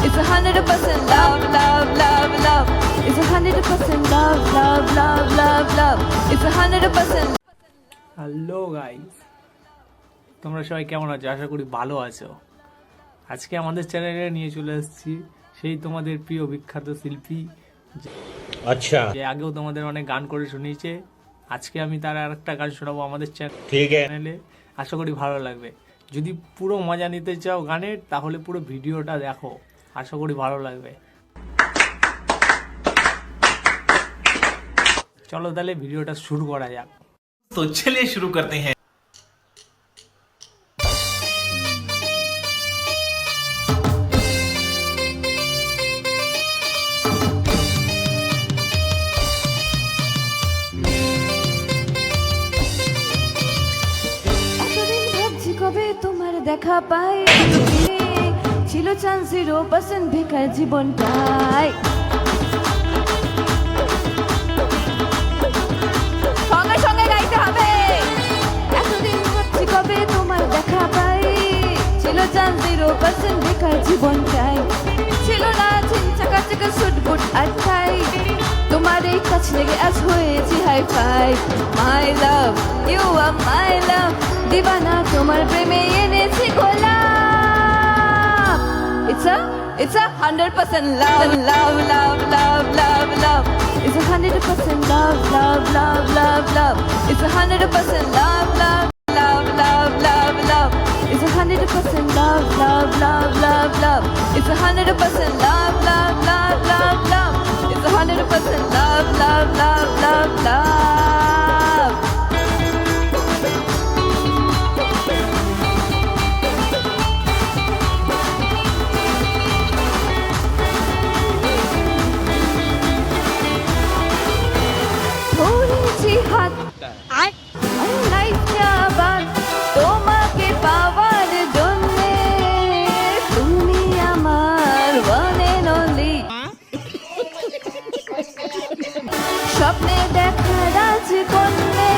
It's 100% love, love, love, love. It's 100% love, love, love, love, love. It's 100%. Hello guys, তোমরা সবাই কেমন আছো? আশা করি ভালো আছো। আজকে আমাদের চ্যানেলে নিয়ে চলে এসেছি সেই তোমাদের প্রিয় বিখ্যাত শিল্পী, अच्छा যে আগেও তোমাদের অনেক গান করে শুনিয়েছে। আজকে আমি তার আর একটা গান শোনাবো আমাদের ठीक है। চ্যানেলে। আশা করি ভালো লাগবে। যদি পুরো মজা নিতে চাও গানের, তাহলে পুরো ভিডিওটা দেখো, আশা করি ভালো লাগবে। চলো তাহলে ভিডিওটা শুরু করা যাক। तो चलिए शुरू करते हैं। এতদিন ভাবছি কবে তোমার দেখা পাই, ছিল চান্স 0% বেকার জীবনটাই। সঙ্গে সঙ্গে গাইতে হবে। এতদিন ভাবছি কবে তোমার দেখা পাই, ছিল চান্স 0% বেকার জীবনটাই। ছিল না চিনচাকা চাকা সুটবুট আর ঠাই, তোমার এই কাছ লেগে আজ হয়েছি hi fi. My love, you are my love, দিবানা তোমার প্রেমে এনেছি গোলাপ। It's a 100% love, love, love, love, love, love. It's 100% love, love, love, love, love. It's 100% love, love, love, love, love, love. It's 100% love, love, love, love, love. It's 100% love, love, love, love, love. It's 100% love, love, love, love, love. ধরেছি হাত লাইফটা আবার তোমাকে পাওয়ার জন্যে, তুমি আমার one and only। স্বপ্নে দেখা রাজকন্যে,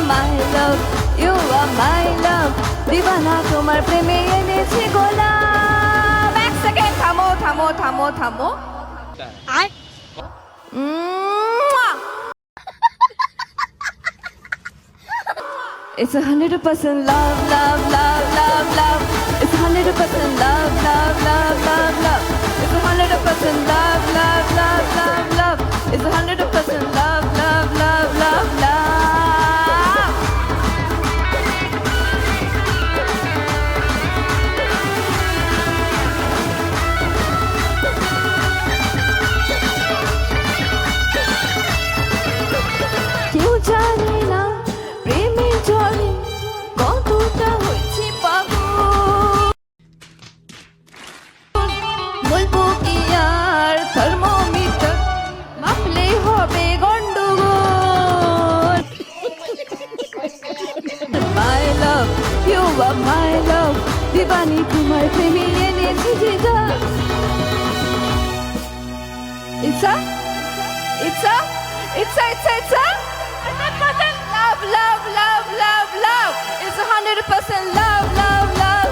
মাই love, you are my love, দিবানা তোমার প্রেমে এনেছি গোলাপ। এক সেকেন্ড থামো থামো থামো থামো। It's 100% love, love, love, love, love. It's 100% love, love, love, love, love. It's 100% love, love, love, love, love. It's 100% love, love, love, love, love. কেউ জানে না প্রেমের জলে কতটা হয়েছে পাগল। বলবো কি আর থার্মোমিটার মাপলে হবে গন্ডগোল। মাই লাভ, ইউ আর মাই লাভ, দিবানি তোমার প্রেমে এনেছি যেটা। It's a 100% love, love, love, love, love. It's 100% love, love, love.